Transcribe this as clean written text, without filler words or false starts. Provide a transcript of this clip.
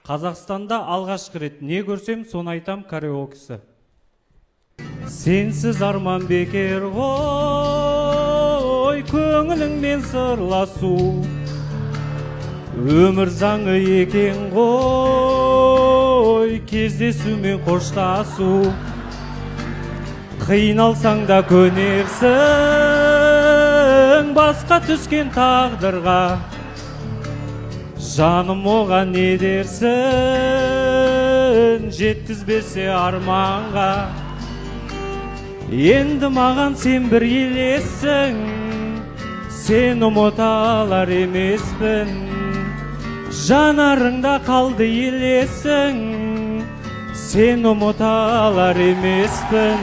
Қазақстанда алғашқы рет не көрсем, соны айтам караокесі. Сенсіз арман бекер ғой, көңіліңмен сырласу. Өмір заңы екен ғой, кездесумен қоштасу. Қиналсаң да көнерсің, басқа түскен тағдырға. Жаным оған не дерсін, жеткізбесе арманға. Енді маған сен бір елессің, сен ұмыта алар емеспін. Жанарыңда қалды елесің, сен ұмыта алар емеспін.